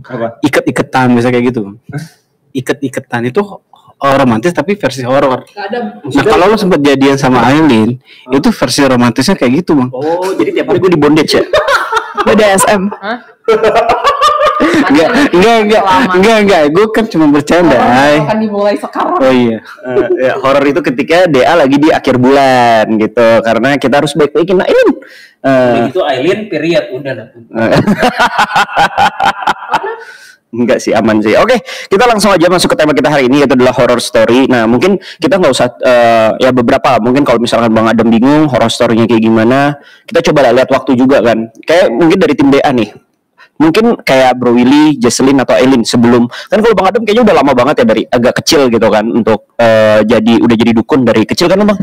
Apa? Iket-iketan bisa kayak gitu. Iket-iketan itu romantis tapi versi horor. Nah kalau lo sempat jadian sama Aileen, itu versi romantisnya kayak gitu bang. Oh jadi tiap hari gue di bondage ya? BDSM. Enggak. Gue kan cuma bercanda. Akan dimulai sekarang. Oh iya. Ya, horor itu ketika DA lagi di akhir bulan gitu, karena kita harus baik-baikin Aileen. Itu Aileen period udah lah. Enggak sih, aman sih. Oke, kita langsung aja masuk ke tema kita hari ini, yaitu adalah horror story. Nah, mungkin kita nggak usah ya beberapa. Mungkin kalau misalkan Bang Adam bingung horror story-nya kayak gimana, kita coba lihat waktu juga kan. Kayak mungkin dari tim DA nih. Mungkin kayak Bro Willy, Jesselyn atau Aileen sebelum kan kalau Bang Adam kayaknya udah lama banget ya dari agak kecil gitu kan untuk udah jadi dukun dari kecil kan Bang.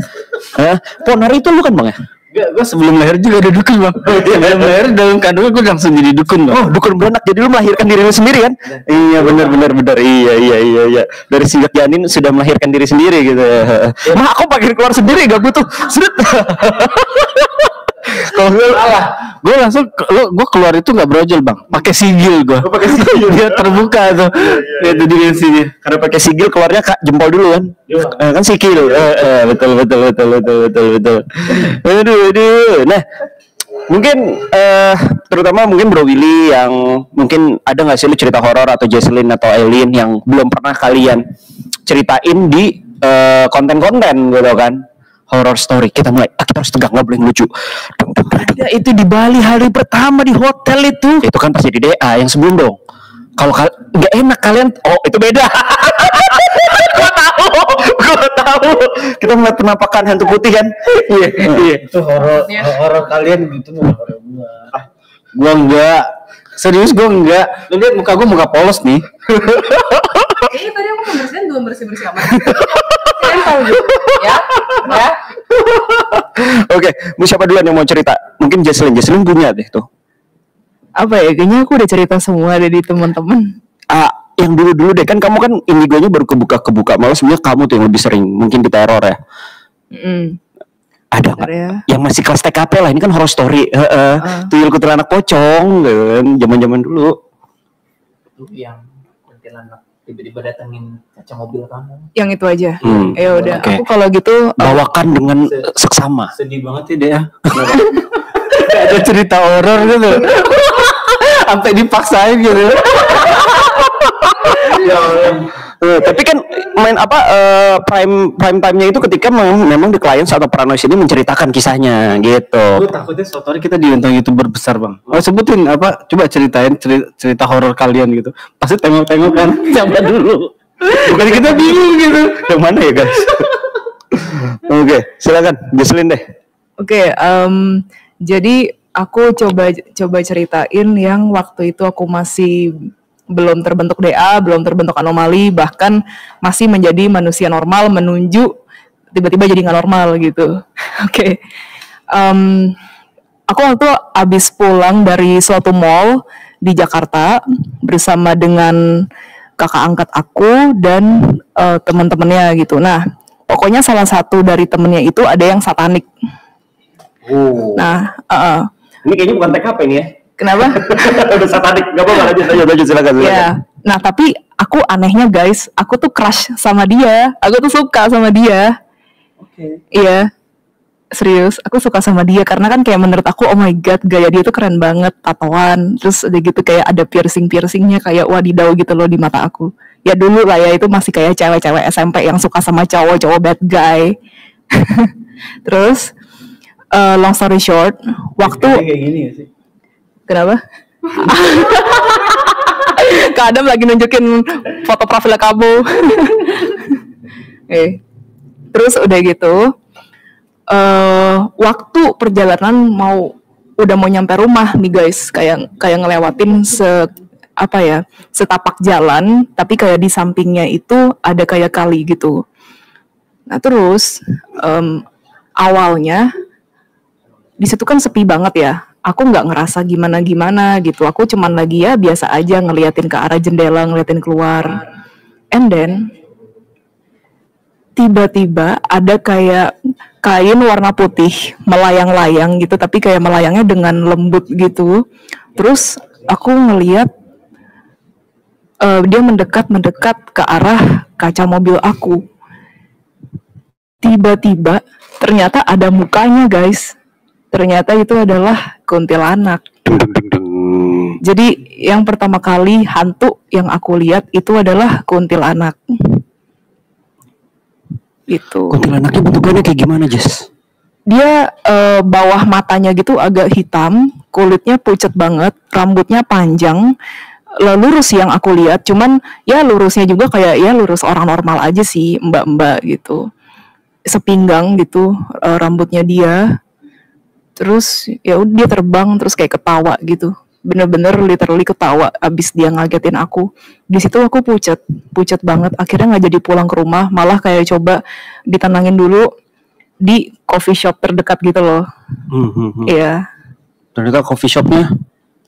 Ponari itu lu kan Bang ya? Enggak, gue sebelum lahir juga udah dukun bang. Sebelum lahir dalam kandungan gue langsung jadi dukun bang. Oh dukun beranak, jadi lu melahirkan diri lu sendiri kan? Iya benar. Iya. Dari singkat janin sudah melahirkan diri sendiri gitu. Mah aku pakai keluar sendiri gak butuh. Seret. Kalau gue langsung gue keluar itu nggak brojol bang, pakai sigil gue. Pakai sigil dia terbuka tuh. Itu dimensinya. Karena pakai sigil keluarnya kak jempol dulu kan? Kan sigil. Betul. Aduh. Nah, mungkin terutama mungkin Bro Willy yang mungkin ada nggak sih lu cerita horor atau Jesselyn atau Aileen yang belum pernah kalian ceritain di konten-konten gitu kan? Horror story. Kita mulai. Kita harus tegang, nggak boleh ngelucu. Ya itu di Bali hari pertama di hotel itu. Itu kan pasti di DA yang sebelum dong. Kalau nggak enak kalian. Oh itu beda. Gua tahu. Kita melihat penampakan hantu putih kan. Iya. Itu horor kalian gitu bukan horor gua. Gua enggak. Serius gua enggak. Lu lihat muka gua muka polos nih. Kayaknya tadi aku membersihkan belum bersih-bersih amat. Ya. Oke, siapa duluan yang mau cerita? Mungkin Jesselyn punya deh tuh. Apa ya? Kayaknya aku udah cerita semua dari teman-teman. Yang dulu deh kan kamu kan indigonya baru kebuka. Malah sebenarnya kamu tuh yang lebih sering mungkin diteror ya. Ada nggak? Ya? Yang masih kelas TKP lah, ini kan horror story. Tuyul kuntilanak pocong, kan zaman-zaman dulu. Itu yang kuntilanak tiba-tiba datengin kaca mobil kamu. Yang itu aja. Ya udah. Okay. Aku kalau gitu bawakan dengan seksama. Sedih banget ya dia. Gak ada cerita horor gitu. Sampai dipaksain gitu. Tapi kan main prime time-nya itu ketika memang di klien atau Pranois ini menceritakan kisahnya gitu. Gue takutnya suatu hari kita diundang YouTuber besar bang. Oh sebutin coba ceritain cerita horor kalian gitu. Pasti tengok-tengok kan. Siapa dulu? Bukan kita bingung gitu. Yang mana ya guys? Oke, silakan Jesselyn deh. Oke, jadi aku coba ceritain yang waktu itu aku masih belum terbentuk DA, belum terbentuk anomali, bahkan masih menjadi manusia normal menuju tiba-tiba jadi nggak normal gitu. Oke. Aku waktu abis pulang dari suatu mall di Jakarta bersama dengan kakak angkat aku dan teman-temannya gitu. Nah, pokoknya salah satu dari temennya itu ada yang satanik. Nah, ini kayaknya bukan TKP ini ya. Kenapa? Udah satanik, gak apa-apa, lanjut silakan. Ya, nah tapi aku anehnya guys, aku tuh crush sama dia, aku tuh suka sama dia. Oke. Iya, serius, aku suka sama dia karena kan kayak menurut aku, oh my god, gaya dia tuh keren banget, tatoan, terus udah gitu kayak ada piercingnya kayak wadidaw gitu loh di mata aku. Ya dulu lah ya, itu masih kayak cewek-cewek SMP yang suka sama cowok bad guy. Terus, long story short, waktu kayak gini ya sih. Kenapa? Kak Adam lagi nunjukin foto profilnya kamu. Terus udah gitu, waktu perjalanan udah mau nyampe rumah nih guys, kayak ngelewatin setapak jalan, tapi kayak di sampingnya itu ada kayak kali gitu. Nah terus awalnya di situ kan sepi banget ya. Aku nggak ngerasa gimana gitu. Aku cuman lagi ya biasa aja ngeliatin ke arah jendela, ngeliatin keluar. And then tiba-tiba ada kayak kain warna putih melayang-layang gitu, tapi kayak melayangnya dengan lembut gitu. Terus aku ngeliat Dia mendekat ke arah kaca mobil aku. Tiba-tiba ternyata ada mukanya, guys. Ternyata itu adalah kuntilanak. Jadi yang pertama kali hantu yang aku lihat itu adalah kuntilanak. Itu. Kuntilanaknya bentukannya kayak gimana, Jess? Dia bawah matanya gitu agak hitam, kulitnya pucat banget, rambutnya panjang, lurus yang aku lihat. Cuman ya lurusnya juga kayak ya lurus orang normal aja sih, mbak-mbak gitu. Sepinggang gitu rambutnya dia. Terus ya udah dia terbang terus kayak ketawa gitu. Bener-bener literally ketawa abis dia ngagetin aku. Di situ aku pucat banget. Akhirnya nggak jadi pulang ke rumah, malah kayak coba ditenangin dulu di coffee shop terdekat gitu loh. Iya. Ternyata coffee shopnya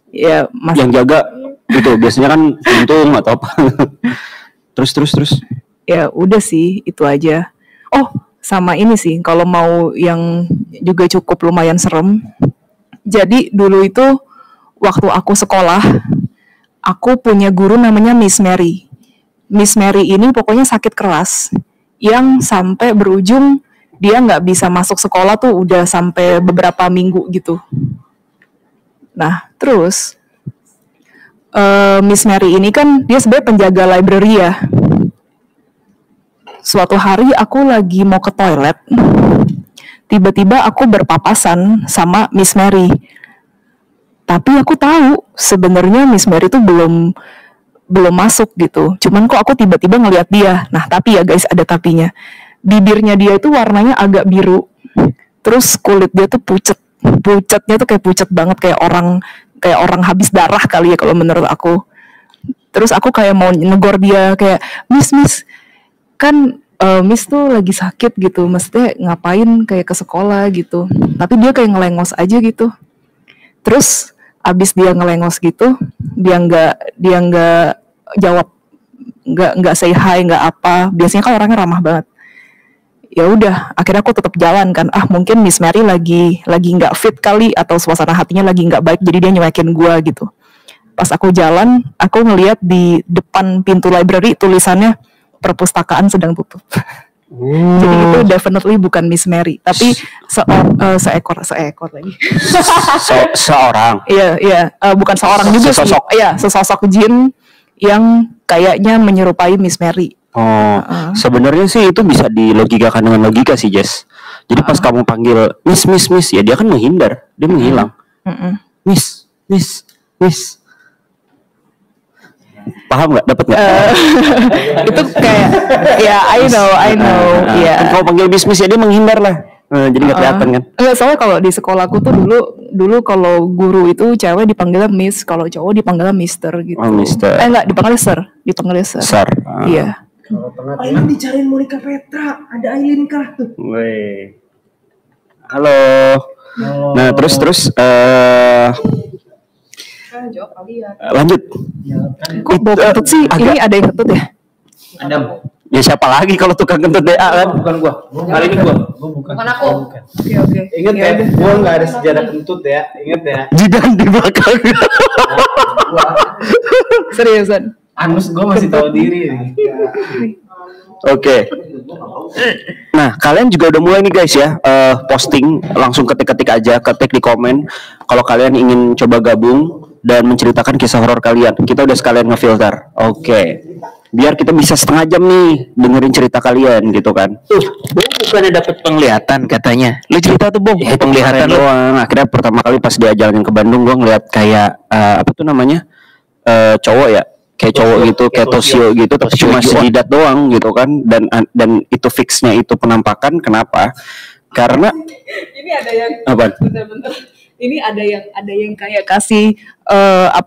ya yang jaga itu biasanya kan untung atau apa. terus. Ya udah sih itu aja. Oh sama ini sih kalau mau yang juga cukup lumayan serem. Jadi dulu itu waktu aku sekolah, aku punya guru namanya Miss Mary. Miss Mary ini pokoknya sakit keras yang sampai berujung dia nggak bisa masuk sekolah tuh udah sampai beberapa minggu gitu. Nah terus Miss Mary ini kan dia sebenarnya penjaga library ya. Suatu hari aku lagi mau ke toilet, tiba-tiba aku berpapasan sama Miss Mary. Tapi aku tahu sebenarnya Miss Mary itu belum masuk gitu. Cuman kok aku tiba-tiba ngelihat dia. Nah tapi ya guys ada tapinya. Bibirnya dia itu warnanya agak biru. Terus kulit dia tuh pucet. Pucetnya tuh kayak pucet banget kayak orang habis darah kali ya kalau menurut aku. Terus aku kayak mau negor dia kayak Miss kan Miss tuh lagi sakit gitu, maksudnya ngapain kayak ke sekolah gitu. Tapi dia kayak ngelengos aja gitu. Terus abis dia ngelengos gitu, dia nggak jawab, nggak say hi, nggak apa. Biasanya kan orangnya ramah banget. Ya udah, akhirnya aku tetap jalan kan. Mungkin Miss Mary lagi nggak fit kali atau suasana hatinya lagi nggak baik, jadi dia nyuekin gue gitu. Pas aku jalan, aku ngelihat di depan pintu library tulisannya perpustakaan sedang tutup. Jadi itu definitely bukan Miss Mary, tapi seekor lagi. Seorang. Iya, bukan seorang juga sih. Iya, sesosok jin yang kayaknya menyerupai Miss Mary. Sebenarnya sih itu bisa dilogikakan dengan logika sih, Jess. Jadi pas kamu panggil Miss, ya dia kan menghindar, dia menghilang. Miss. Paham nggak? Dapat nggak? Itu kayak ya I know. Kan kalau panggil Miss ya dia menghindar lah. Jadi nggak kelihatan kan? Enggak, soalnya kalau di sekolahku tuh dulu kalau guru itu cewek dipanggilnya Miss, kalau cowok dipanggilnya Mister gitu. Mister. Enggak, dipanggilnya Sir. Sir. Iya. Aileen dicariin Monica Petra, ada Aileen kah? Weh. Halo. Nah terus Jawab kali ya. Lanjut. Kok bau kentut sih? Ini ada yang kentut ya? Adam. Ya siapa lagi kalau tukang kentut DA kan? Bukan gua. Kali ini gua. Bukan aku. Oke. Ingat ya, gua nggak ada sejarah kentut ya. Ingat ya. Jidan di belakang. Seriusan. Anus gua masih tahu diri nih. Oke. Nah, kalian juga udah mulai nih guys ya, posting langsung ketik aja, ketik di komen kalau kalian ingin coba gabung dan menceritakan kisah horor kalian. Kita udah sekalian ngefilter. Oke. Biar kita bisa setengah jam nih dengerin cerita kalian gitu kan. Bukannya dapat penglihatan katanya. Lu cerita tuh, Bung. Ya, penglihatan doang. Akhirnya pertama kali pas dia jalan ke Bandung gua ngeliat kayak apa tuh namanya? Cowok ya. Kayak cowok gitu, kayak Tosio gitu, tapi cuma sejidat doang gitu kan, dan itu fixnya itu penampakan. Kenapa? Karena ini ada yang apa? Bentar. Ini ada yang kayak kasih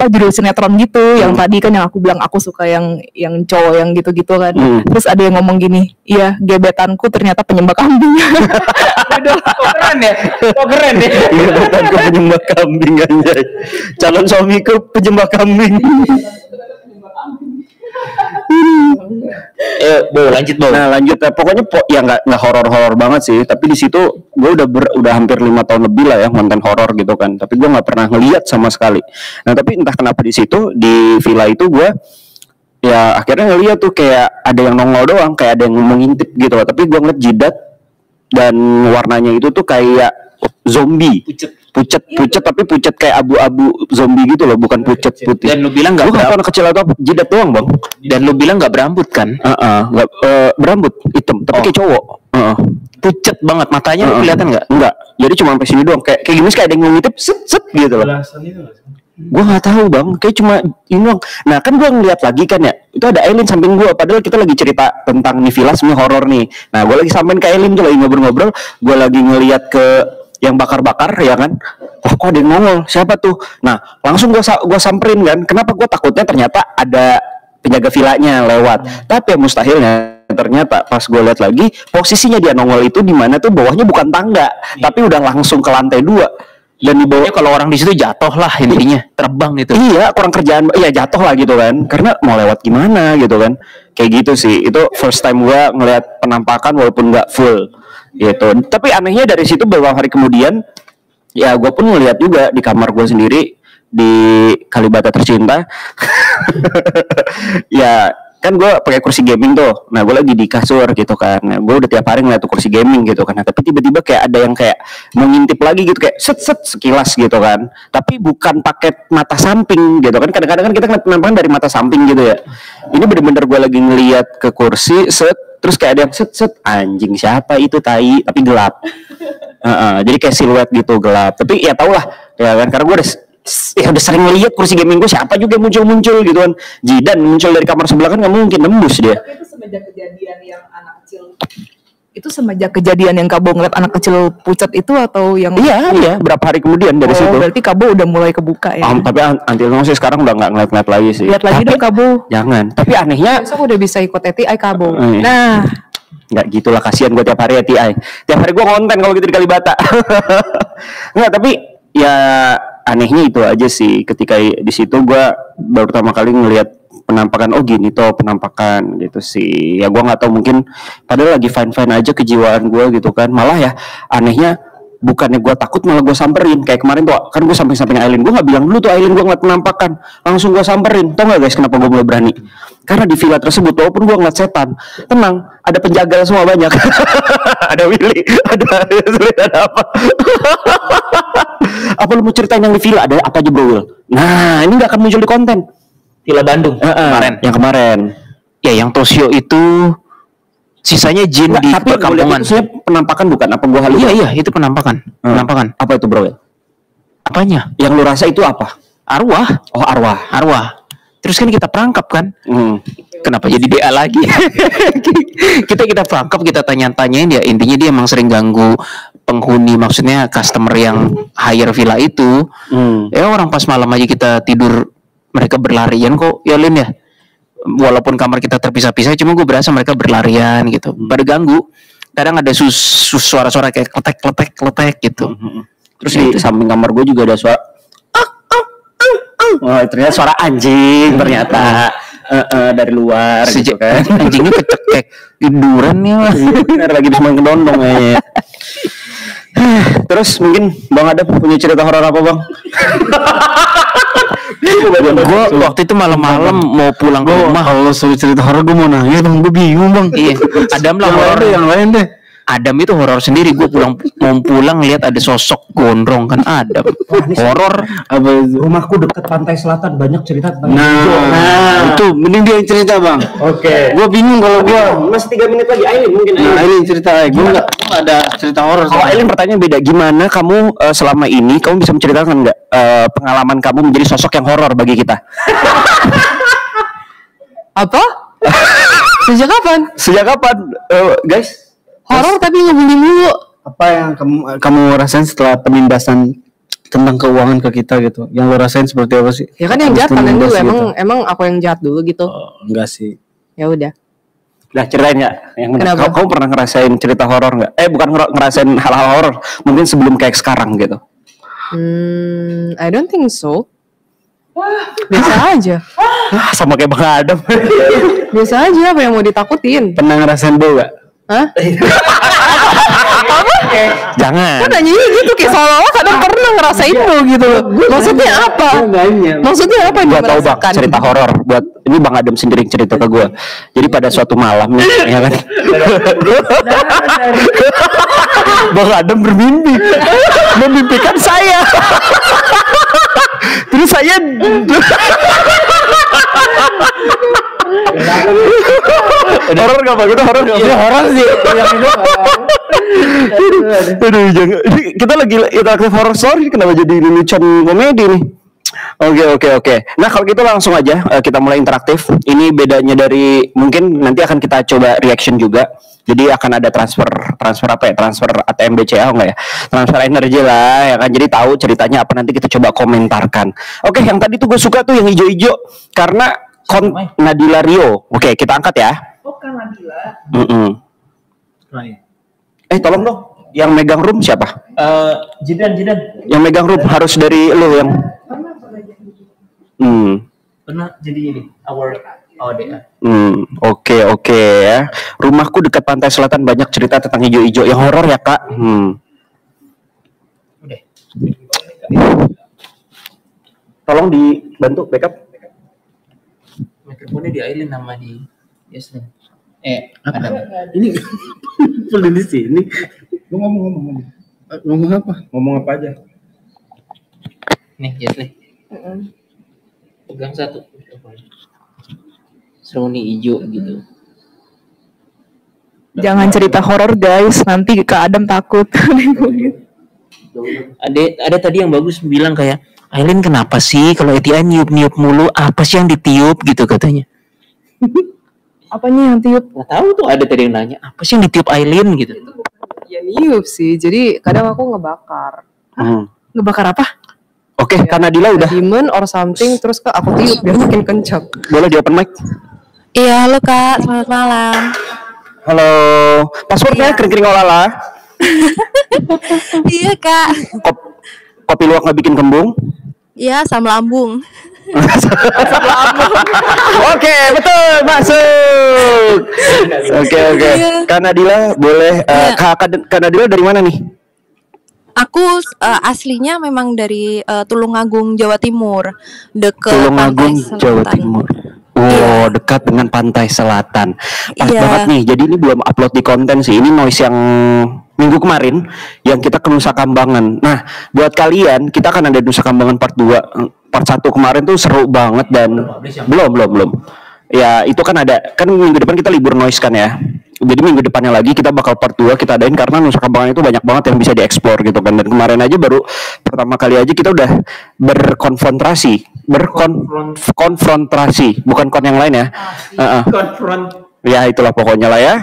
judul sinetron gitu, yang tadi kan yang aku bilang aku suka yang cowok yang gitu-gitu kan. Terus ada yang ngomong gini, iya gebetanku ternyata penyembah kambing. Udah keren ya. Gebetanku penyembah kambing anjay. Calon suamiku penyembah kambing. Lanjut. Nah lanjut, pokoknya ya nggak horor banget sih, tapi di situ gue udah hampir 5 tahun lebih lah ya konten horor gitu kan, tapi gue nggak pernah ngeliat sama sekali. Nah tapi entah kenapa di situ di villa itu gue Ya akhirnya ngeliat tuh kayak ada yang nongol doang, kayak ada yang mengintip gitu loh. Tapi gue ngeliat jidat dan warnanya itu tuh kayak zombie. Pucet tapi pucet kayak abu-abu zombie gitu loh, bukan pucet putih. Dan lu bilang nggak anak kecil atau apa, jidat doang bang. Dan lu bilang nggak berambut kan? Nggak berambut hitam tapi kayak cowok. Pucet banget matanya, lu kelihatan nggak? Enggak, jadi cuma sampai sini doang, kayak gini kayak ada yang ngintip set gitu loh. Gue nggak tahu bang, kayak cuma ini doang. Nah kan gue ngeliat lagi kan ya, itu ada Aileen samping gue, padahal kita lagi cerita tentang nih villa semuanya horor nih. Nah gue lagi sampein ke Aileen tuh lagi ngobrol-ngobrol, gue lagi ngeliat ke yang bakar-bakar ya kan, wah kok ada yang nongol, siapa tuh? Nah langsung gue samperin kan, kenapa gue takutnya ternyata ada penjaga villanya lewat, tapi yang mustahilnya ternyata pas gue lihat lagi posisinya dia nongol itu di mana tuh, bawahnya bukan tangga, tapi udah langsung ke lantai 2 dan di bawah kalau orang di situ jatuh lah intinya, terbang itu. Iya kurang kerjaan, iya jatuh lah gitu kan, karena mau lewat gimana gitu kan, kayak gitu sih. Itu first time gue ngelihat penampakan walaupun nggak full gitu. Tapi anehnya dari situ beberapa hari kemudian ya gue pun ngeliat juga di kamar gue sendiri di Kalibata tercinta. Ya kan gue pakai kursi gaming tuh, nah gue lagi di kasur gitu kan, nah, gue udah tiap hari ngeliat tuh kursi gaming gitu kan, nah, tapi tiba-tiba kayak ada yang kayak mengintip lagi gitu, kayak set sekilas gitu kan, tapi bukan pakai mata samping gitu kan, kadang-kadang kan kita ngeliat penampakan dari mata samping gitu ya, ini bener-bener gue lagi ngeliat ke kursi set, terus kayak ada yang set anjing siapa itu tai, tapi gelap. Jadi kayak siluet gitu gelap, tapi ya tau lah ya kan, karena gue udah sering lihat kursi gaming gue, siapa juga muncul gitu kan, Jidan muncul dari kamar sebelah kan nggak mungkin nembus dia. Tapi itu semenjak kejadian yang anak kecil, itu semenjak kejadian yang Kabo ngeliat anak kecil pucat itu atau yang? Iya berapa hari kemudian dari situ. Berarti Kabo udah mulai kebuka ya? Tapi antil sih sekarang udah nggak ngeliat lagi sih. Lihat lagi dong Kabo. Jangan. Tapi anehnya besok udah bisa ikut TTI Kabo. Nah nggak gitulah, kasihan gue tiap hari ya TI. Tiap hari gue konten kalau gitu di Kalibata. Nggak, tapi ya anehnya itu aja sih, ketika di situ gue baru pertama kali ngelihat penampakan, oh gini tuh penampakan gitu sih. Ya gue nggak tahu, mungkin padahal lagi fine aja kejiwaan gue gitu kan, malah ya anehnya bukannya gue takut malah gue samperin. Kayak kemarin tuh kan gue samping Aileen, gue nggak bilang dulu tuh Aileen gue ngeliat penampakan, langsung gue samperin. Tau nggak guys kenapa gue mulai berani? Karena di villa tersebut walaupun gue ngeliat setan, tenang, ada penjaga semua banyak. Ada Willy, ada apa? Apa lu mau ceritain yang di villa? Ada apa aja bro Will? Nah ini nggak akan muncul di konten. Villa Bandung yang kemarin. Ya yang Tosio itu sisanya jin di perkampungan. Tapi penampakan bukan? Apa gua halu? Iya itu penampakan. Penampakan. Apa itu bro Will? Apanya? Yang lu rasa itu apa? Arwah. Oh arwah. Terus kan kita perangkap kan? Kenapa jadi DA lagi? kita perangkap, kita tanya-tanyain ya, intinya dia emang sering ganggu penghuni, maksudnya customer yang hire villa itu. Ya orang pas malam aja kita tidur mereka berlarian kok ya Lin ya. Walaupun kamar kita terpisah-pisah, cuma gue berasa mereka berlarian gitu. Pada ganggu. Kadang ada suara-suara kayak kletek gitu. Terus di samping kamar gue juga ada suara. Oh, ternyata suara anjing ternyata dari luar gitu kan. Anjingnya kecekek tiduran nih lah. Bener lagi bisa main kedondong kayaknya. Terus mungkin Bang Adam punya cerita horor apa Bang? Gue waktu itu malam-malam mau pulang ke rumah. Kalau soal cerita horor gue mau nangis Bang, gue bingung Bang. Iya. Adam lah horor yang lain deh. Adam itu horor sendiri. Gue mau pulang lihat ada sosok gondrong kan Adam. Horor. Apa itu? Rumahku dekat pantai selatan, banyak cerita tentang Nah, itu mending dia yang cerita Bang. Oke. Gue bingung kalau gue masih 3 menit lagi. Aileen mungkin. Aileen cerita. Gue nggak ada cerita horor. Kalau Aileen pertanyaan beda. Gimana kamu selama ini kamu bisa menceritakan nggak pengalaman kamu menjadi sosok yang horor bagi kita? Apa? Sejak kapan? Guys? Horor tapi ngebully mulu. Apa yang kamu rasain setelah penindasan tentang keuangan ke kita gitu? Yang lo rasain seperti apa sih? Ya kan yang jahat kalian dulu, emang aku yang jahat dulu gitu. Enggak sih. Ya udah. Nah ceritain nggak? Kenapa? Kamu pernah ngerasain cerita horor nggak? Bukan ngerasain hal-hal horor, mungkin sebelum kayak sekarang gitu. I don't think so. Biasa aja. Sama kayak Bang Adam. Biasa aja, apa yang mau ditakutin? Pernah ngerasain bau gak? Hah? Apa? Jangan. Kan nanyanya gitu kayak seolah-olah kadang pernah ngerasain lo gitu. Maksudnya apa? Maksudnya apa yang Gua tahu Bang merasakan? cerita horor buat ini Bang Adam sendiri yang cerita ke gue. Jadi pada suatu malam nih, ya kan. Bang Adam bermimpi, memimpikan saya. Terus saya horor nggak Bang? Itu horor nggak? Ini horor sih. Aduh, jangan. Kita lagi interaktif horror story, kenapa jadi lelucon komedi nih? Oke. Nah kalau gitu langsung aja kita mulai interaktif. Ini bedanya dari mungkin nanti akan kita coba reaction juga. Jadi akan ada transfer apa ya? Transfer ATM BCA enggak ya? Transfer energi lah ya kan. Jadi tahu ceritanya apa nanti kita coba komentarkan. Oke, yang tadi tuh gue suka tuh yang hijau-hijau karena Nadila Rio. Oke, kita angkat ya. Nadila. Tolong dong. Yang megang room siapa? Jidan. Yang megang room harus dari lo yang. Pernah jadi ini award ODA. Oke ya. Rumahku dekat pantai selatan banyak cerita tentang hijau-hijau yang horor ya Kak. Udah. Tolong dibantu backup. Mikrofonnya di Aileen nama di Yasmin. Apa? Ini full di sini. Lu ngomong apa? Ngomong apa aja? Nih Yasmin. Pegang satu. Seruni hijau gitu. Jangan cerita horor guys, nanti Kak Adam takut. Ada tadi yang bagus bilang kayak, Aileen kenapa sih kalau Etia niup-niup mulu, apa sih yang ditiup gitu katanya. Apanya yang tiup? Nggak tahu tuh, ada tadi yang nanya, apa sih yang ditiup Aileen gitu. Ya niup sih, jadi kadang aku ngebakar. Ngebakar apa? Oke, karena Nadila udah. Demon or something, terus ke aku tiup biar makin kencang. Boleh di open mic? Iya, halo Kak, selamat malam. Halo. Passwordnya kering-kering olala. Iya Kak. Kopi luwak nggak bikin kembung? Iya, asam lambung. Oke, betul, masuk. Oke. Kak Nadila boleh. Kak Nadila dari mana nih? Aku aslinya memang dari Tulungagung, Jawa Timur, dekat Tulungagung, Pantai Jawa Selatan. Timur. Oh, dekat dengan pantai selatan. Pas Iya. banget nih. Jadi ini belum upload di konten sih. Ini noise yang minggu kemarin yang kita ke Nusa Kambangan. Nah, buat kalian kita akan ada Nusa Kambangan part 2. Part 1 kemarin tuh seru banget dan belum. Ya, itu kan minggu depan kita libur noise kan ya. Jadi minggu depannya lagi kita bakal part 2 kita adain karena Nusa Kambangan itu banyak banget yang bisa dieksplor gitu kan. Dan kemarin aja baru pertama kali aja kita udah berkonfrontasi, bukan kon yang lain ya. Ya itulah pokoknya lah ya.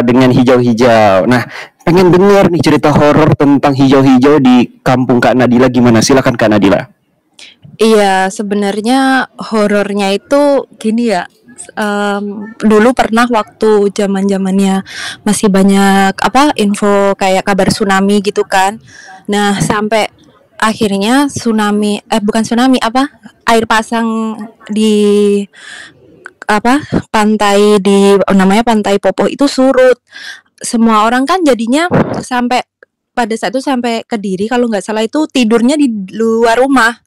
Dengan hijau-hijau. Nah, pengen denger nih cerita horor tentang hijau-hijau di kampung Kak Nadila gimana? Silakan Kak Nadila. Iya, sebenarnya horornya itu gini ya. Dulu pernah waktu zaman-zamannya masih banyak info kayak kabar tsunami gitu kan. Nah, sampai akhirnya air pasang di pantai namanya Pantai Popoh itu surut. Semua orang kan jadinya sampai pada saat itu sampai Kediri kalau nggak salah itu tidurnya di luar rumah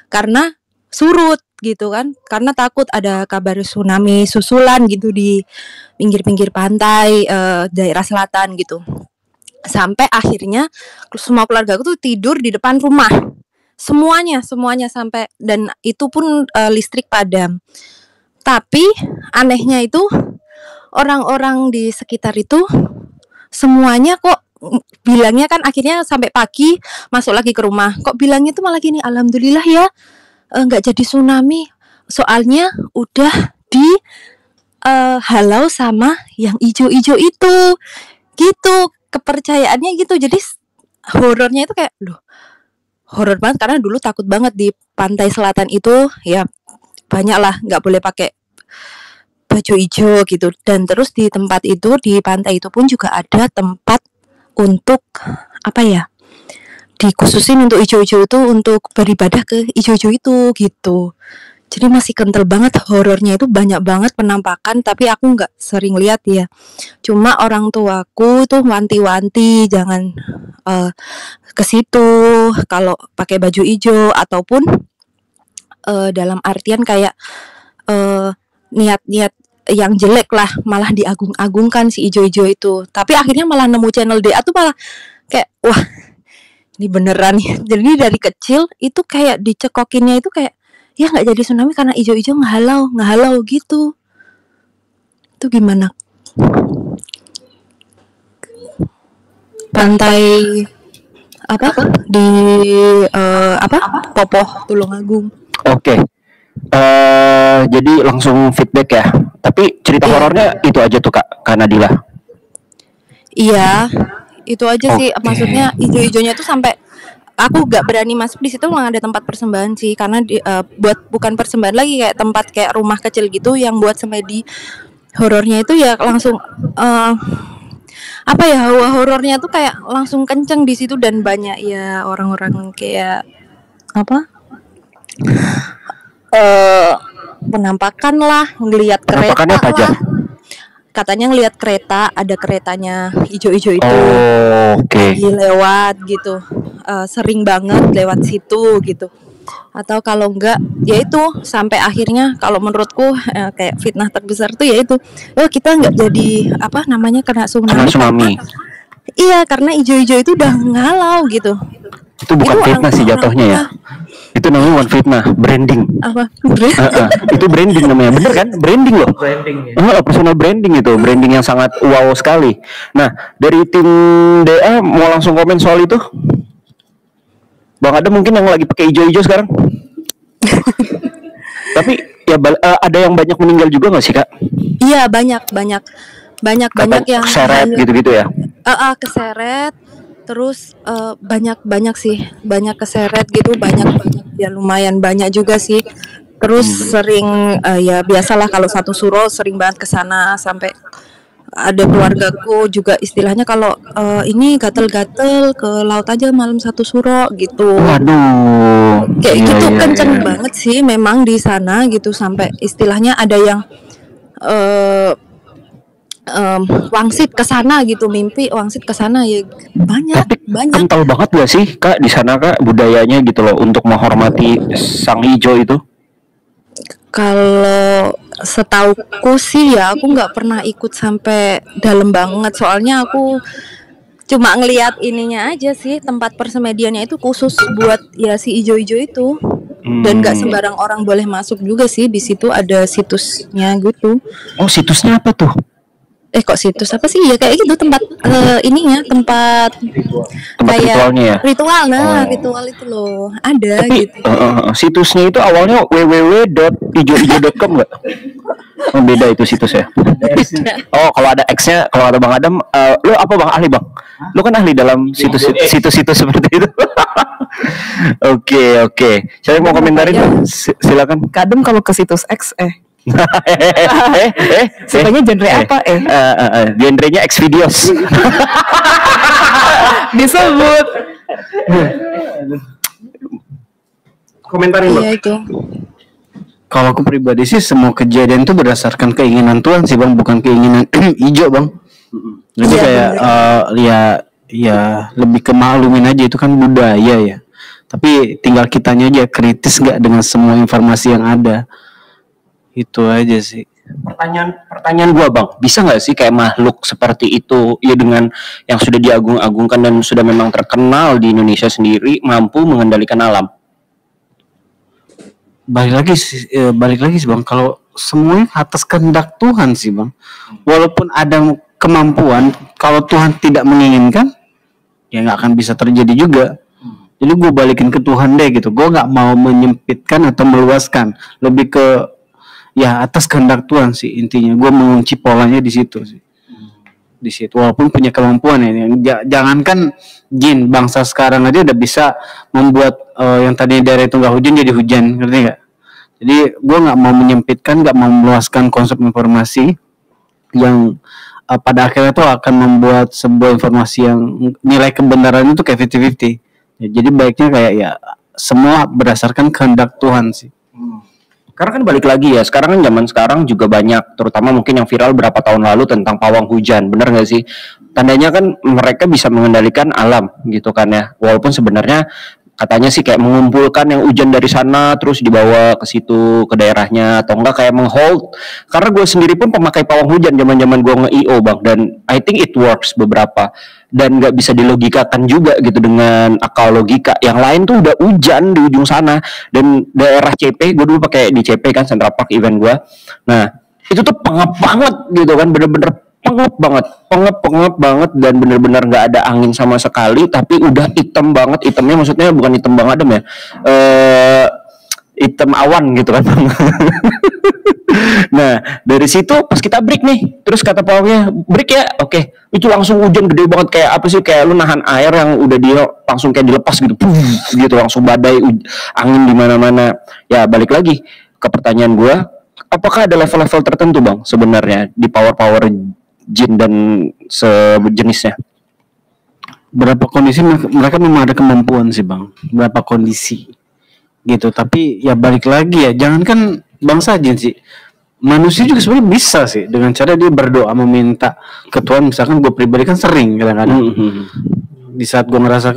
karena surut gitu kan, karena takut ada kabar tsunami susulan gitu di pinggir-pinggir pantai daerah selatan gitu. Sampai akhirnya semua keluarga aku tuh tidur di depan rumah, semuanya sampai, dan itu pun listrik padam. Tapi anehnya itu orang-orang di sekitar itu semuanya kok bilangnya kan akhirnya sampai pagi masuk lagi ke rumah, kok bilangnya tuh malah gini, alhamdulillah ya nggak jadi tsunami, soalnya udah di halau sama yang ijo-ijo itu gitu, kepercayaannya gitu. Jadi horornya itu kayak horor banget karena dulu takut banget di pantai selatan itu ya, banyak lah nggak boleh pakai baju hijau gitu. Dan terus di tempat itu, di pantai itu pun juga ada tempat untuk dikhususin untuk ijo-ijo itu, untuk beribadah ke ijo-ijo itu gitu. Jadi masih kental banget horornya itu, banyak banget penampakan, tapi aku nggak sering lihat ya. Cuma orang tuaku tuh wanti-wanti jangan ke situ kalau pakai baju hijau, ataupun dalam artian kayak niat-niat yang jelek lah, malah diagung-agungkan si ijo-ijo itu. Tapi akhirnya malah nemu channel DA tuh malah kayak wah, ini beneran ya. Jadi dari kecil itu kayak dicekokinnya itu kayak ya nggak jadi tsunami karena ijo-ijo ngehalau gitu. Itu gimana? Pantai apa di Popoh Tulungagung. Oke. Jadi langsung feedback ya. Tapi cerita horornya itu aja tuh Kak Nadila. Iya, itu aja sih. Maksudnya ijo-ijonya tuh sampai aku gak berani masuk di situ, memang ada tempat persembahan sih, karena buat bukan persembahan lagi, kayak tempat kayak rumah kecil gitu yang buat semedi horornya itu ya langsung apa ya, hawa horornya tuh kayak langsung kenceng di situ, dan banyak ya orang-orang kayak apa penampakan lah, ngelihat kereta Penampakannya apa aja? lah. Katanya ngelihat kereta, ada keretanya ijo-ijo itu lagi lewat gitu, sering banget lewat situ gitu. Atau kalau enggak, ya itu sampai akhirnya kalau menurutku kayak fitnah terbesar tuh ya itu, kita nggak jadi apa namanya kena tsunami. Iya, karena ijo-ijo itu udah ngalau gitu. Itu bukan fitnah sih jatuhnya ya. Itu namanya bukan fitnah, branding. Apa? Itu branding namanya, bener kan? Branding loh. Branding ya. Personal branding itu, branding yang sangat wow sekali. Nah, dari tim DA mau langsung komen soal itu? Bang Adam mungkin yang lagi pakai hijau-hijau sekarang. Tapi ya ada yang banyak meninggal juga nggak sih Kak? Iya, banyak yang keseret gitu-gitu ya. Keseret. Terus banyak sih, banyak keseret gitu, banyak ya, lumayan banyak juga sih. Terus sering ya biasalah kalau satu suro sering banget ke sana, sampai ada keluargaku juga istilahnya kalau ini gatel-gatel ke laut aja malam satu suro gitu. Waduh. Kayak gitu kenceng banget sih memang di sana gitu, sampai istilahnya ada yang wangsit ke sana gitu, mimpi wangsit ke sana ya, banyak. Kental banget gak sih Kak di sana Kak budayanya gitu loh untuk menghormati sang hijau itu? Kalau setauku sih ya, aku nggak pernah ikut sampai dalam banget, soalnya aku cuma ngelihat ininya aja sih, tempat persemediannya itu khusus buat ya si ijo-ijo itu. Dan nggak sembarang orang boleh masuk juga sih, di situ ada situsnya gitu. Oh, situsnya apa tuh? Kok situs apa sih ya, kayak gitu tempat ininya, tempat kayak ritualnya ya? Ritual itu loh ada. Tapi, gitu. Situsnya itu awalnya www.ijo-ijo.com nggak? Oh, beda itu situsnya. Oh, kalau ada X-nya, kalau ada Bang Adam, lu apa Bang, ahli Bang? Lu kan ahli dalam situs-situs seperti itu. Oke. Siapa yang mau komentarin? Silakan. Kadang kalau ke situs X sukanya genre apa genrenya X videos. disebut Komentarin Bang. Iya itu. Kalau aku pribadi sih semua kejadian itu berdasarkan keinginan Tuhan sih Bang, bukan keinginan hijau Bang. Jadi kayak ya lebih ke maklumin aja, itu kan budaya ya. Tapi tinggal kitanya aja kritis nggak dengan semua informasi yang ada. Itu aja sih. Pertanyaan gua Bang, bisa nggak sih kayak makhluk seperti itu ya, dengan yang sudah diagung-agungkan dan sudah memang terkenal di Indonesia sendiri, mampu mengendalikan alam? Balik lagi sih Bang, kalau semuanya atas kehendak Tuhan sih Bang. Walaupun ada kemampuan, kalau Tuhan tidak menginginkan ya nggak akan bisa terjadi juga. Jadi gue balikin ke Tuhan deh gitu. Gue nggak mau menyempitkan atau meluaskan, lebih ke ya atas kehendak Tuhan sih intinya. Gue mengunci polanya di situ sih. Di situ walaupun punya kemampuan ya. Jangankan jin, bangsa sekarang aja udah bisa membuat yang tadi dari itu nggak hujan jadi hujan, ngerti nggak? Jadi gue nggak mau menyempitkan, nggak mau meluaskan konsep informasi yang pada akhirnya tuh akan membuat sebuah informasi yang nilai kebenaran itu kayak 50-50. Ya, jadi baiknya kayak ya semua berdasarkan kehendak Tuhan sih. Karena kan balik lagi ya, sekarang kan zaman sekarang juga banyak, terutama mungkin yang viral berapa tahun lalu tentang pawang hujan, bener nggak sih? Tandanya kan mereka bisa mengendalikan alam gitu kan ya, walaupun sebenarnya katanya sih kayak mengumpulkan yang hujan dari sana terus dibawa ke situ ke daerahnya atau enggak kayak menghold. Karena gue sendiri pun pemakai pawang hujan zaman-zaman gue nge-IO bang, dan I think it works beberapa, dan nggak bisa dilogikakan juga gitu dengan akal logika. Yang lain tuh udah hujan di ujung sana, dan daerah CP, gue dulu pakai di CP kan, Central Park event gue. Nah itu tuh pengap banget gitu kan, bener-bener pengep banget, dan bener-bener nggak ada angin sama sekali, tapi udah hitam banget. Hitamnya maksudnya bukan hitam bang Adam ya, hitam awan gitu kan. Nah dari situ pas kita break nih, terus kata pawangnya break ya, oke. Itu langsung hujan gede banget, kayak apa sih, kayak lu nahan air yang udah dia langsung kayak dilepas gitu, gitu langsung badai, angin di mana-mana. Ya balik lagi ke pertanyaan gua, apakah ada level-level tertentu bang sebenarnya di power jin dan sejenisnya? Berapa kondisi mereka memang ada kemampuan sih bang, berapa kondisi gitu. Tapi ya balik lagi ya, jangankan bangsa jin sih, manusia juga sebenarnya bisa sih dengan cara dia berdoa meminta ke Tuhan. Misalkan gue pribadi kan sering kadang-kadang di saat gue ngerasa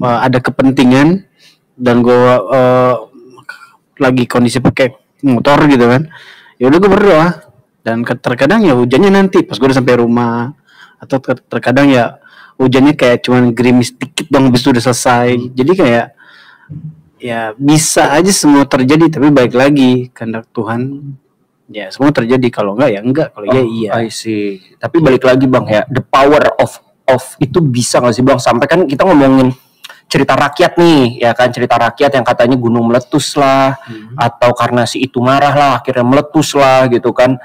ada kepentingan dan gue lagi kondisi pakai motor gitu kan, ya udah gue berdoa. Dan terkadang ya hujannya nanti pas gue udah sampai rumah, atau terkadang ya hujannya kayak cuman gerimis dikit dong, habis itu udah selesai. Jadi kayak ya bisa aja semua terjadi, tapi balik lagi kehendak Tuhan. Ya semua terjadi, kalau enggak ya enggak, kalau iya iya. I see. Tapi balik lagi bang ya, the power of itu bisa nggak sih bang? Sampai kan kita ngomongin cerita rakyat nih, ya kan, cerita rakyat yang katanya gunung meletus lah, atau karena si itu marah lah akhirnya meletus lah gitu kan,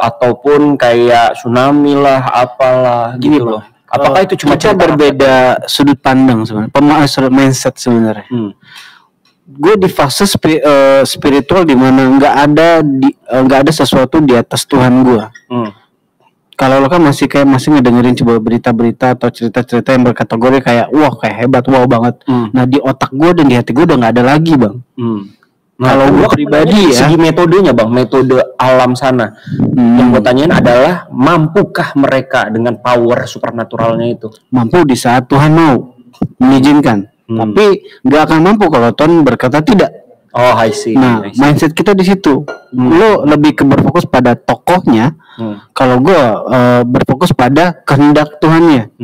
ataupun kayak tsunami lah, apalah gitu loh. Apakah itu cuma kita berbeda sudut pandang sebenarnya, mindset sebenarnya. Gue di fase spiritual di mana nggak ada sesuatu di atas Tuhan gue. Kalau lo kan masih ngedengerin coba berita-berita atau cerita-cerita yang berkategori kayak wah kayak hebat, wow banget. Nah di otak gue dan di hati gue udah nggak ada lagi bang. Nah, kalau gue pribadi ya, segi metodenya bang, metode alam sana, yang gue tanyain adalah mampukah mereka dengan power supernaturalnya itu? Mampu di saat Tuhan mau mengizinkan, tapi nggak akan mampu kalau Tuhan berkata tidak. Oh, I see. Nah, mindset kita di situ. Lo lebih ke berfokus pada tokohnya. Kalau gue berfokus pada kehendak Tuhannya.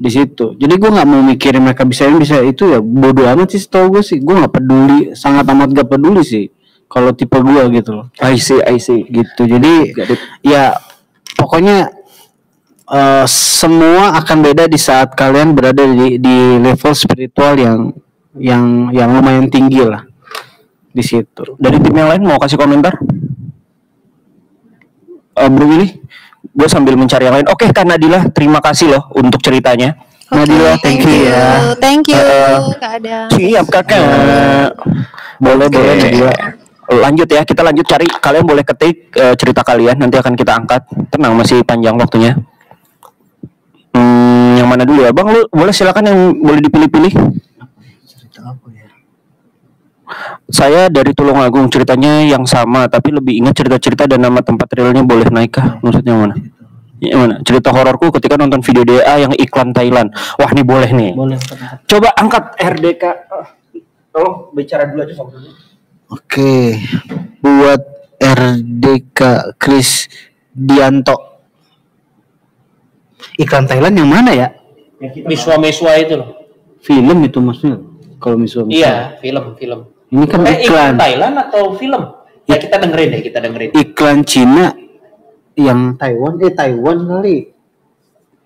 Di situ. Jadi gue nggak mau mikirin mereka bisa itu ya bodoh amat sih, setahu gue sih. Gue nggak peduli, sangat amat gak peduli sih. Kalau tipe gue gitu loh. I see. Gitu. Jadi ya pokoknya semua akan beda di saat kalian berada di level spiritual yang lumayan tinggi lah. Di situ. Dari tim yang lain mau kasih komentar? Bro Willy, gue sambil mencari yang lain. Oke, Kak Nadila, terima kasih loh untuk ceritanya. Nadila, thank you ya. Thank you, Kak Adam. Siap kakak. Boleh Nadila. Lanjut ya, kita lanjut cari. Kalian boleh ketik cerita kalian, nanti akan kita angkat. Tenang, masih panjang waktunya. Yang mana dulu ya, Bang? Lu boleh silakan, yang boleh dipilih-pilih. Cerita apa ya? Saya dari Tulungagung, ceritanya yang sama tapi lebih ingat cerita-cerita dan nama tempat realnya boleh naik kah? Maksudnya mana? Ya mana? Cerita hororku ketika nonton video DA yang iklan Thailand. Wah, ini boleh nih. Boleh. Coba angkat RDK. Tolong bicara dulu aja sama. Oke. Buat RDK Chris Dianto. Iklan Thailand yang mana ya? Miswa itu loh. Film itu maksudnya. Kalau miswa. Iya, film. Ini kan iklan Thailand atau film? Ya kita dengerin. Iklan Cina yang Taiwan kali.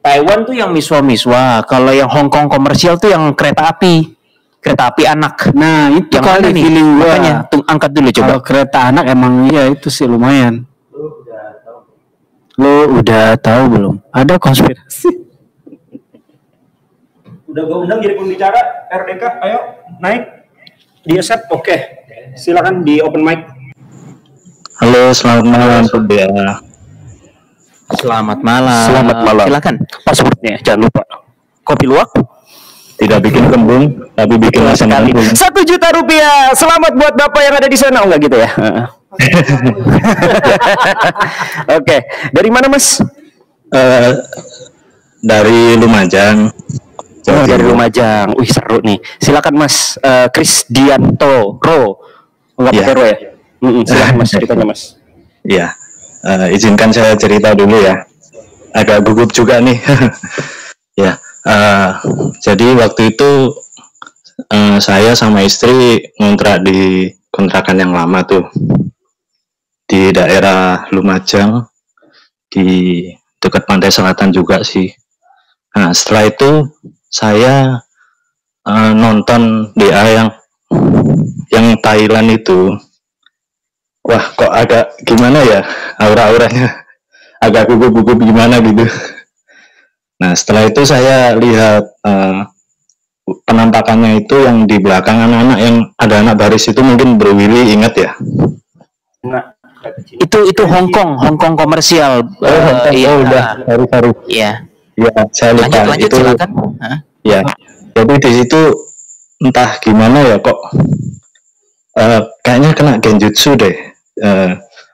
Taiwan tuh yang miswa-miswa. Kalau yang Hong Kong komersial tuh yang kereta api anak. Nah itu yang kali nih feeling gua. Makanya angkat dulu coba. Kalau kereta anak emang iya itu sih lumayan. Lo udah tahu belum? Ada konspirasi. Udah gue undang jadi pembicara RDK, ayo naik. Dia set, oke. Silakan di open mic. Halo, selamat malam Bunda. Selamat malam. Selamat malam. Silakan. Passwordnya jangan lupa. Kopi luwak. Tidak bikin kembung, tapi bikin asam lambung. 1 juta rupiah. Selamat buat Bapak yang ada di sana. Oh, enggak gitu ya. Oke, dari mana Mas? Dari Lumajang. Oh, dari Lumajang. Wih, seru nih. Silakan Mas Krisdianto Ro. Enggak pakai Ro ya? Silakan Mas, ceritanya Mas. Iya. Izinkan saya cerita dulu ya. Agak gugup juga nih. Ya. Jadi waktu itu saya sama istri ngontrak di kontrakan yang lama tuh di daerah Lumajang, di dekat pantai selatan juga sih. Nah, setelah itu saya nonton DA yang Thailand itu. Wah, kok agak gimana ya, aura-auranya agak gugup-gugup gimana gitu. Nah, setelah itu saya lihat penampakannya itu yang di belakang anak-anak, yang ada anak baris itu, mungkin Bro Willy ingat ya? Itu Hong Kong komersial. Udah, baru. Iya. Ya, saya lupa. Lanjut, itu, silakan. Ya, jadi di situ entah gimana ya, kok kayaknya kena genjutsu deh.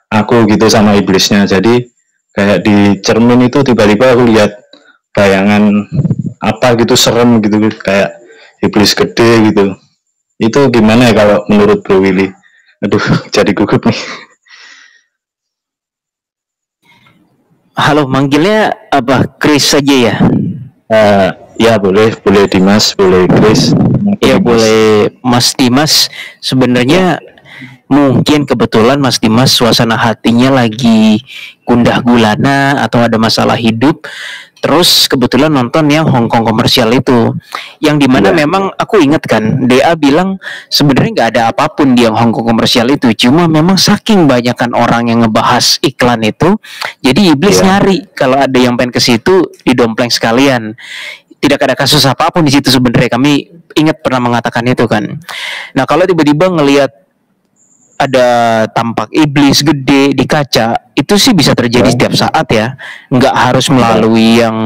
Aku gitu sama iblisnya. Jadi kayak di cermin itu tiba-tiba aku lihat bayangan apa gitu, serem gitu, kayak iblis gede gitu. Itu gimana ya kalau menurut Bro Willy? Aduh, jadi gugup nih. Halo, manggilnya apa? Chris saja ya? Ya boleh Dimas, boleh Chris. Ya boleh Mas Dimas. Sebenarnya mungkin kebetulan Mas Dimas suasana hatinya lagi gundah gulana atau ada masalah hidup. Terus kebetulan nonton yang Hong Kong komersial itu, yang dimana memang aku ingat kan, DA bilang sebenarnya nggak ada apapun di yang Hong Kong komersial itu, cuma memang saking banyakan orang yang ngebahas iklan itu, jadi iblis nyari kalau ada yang pengen ke situ didompleng sekalian. Tidak ada kasus apapun di situ sebenarnya, kami ingat pernah mengatakan itu kan. Nah kalau tiba-tiba ngelihat ada tampak iblis gede di kaca, itu sih bisa terjadi setiap saat ya, nggak harus melalui yang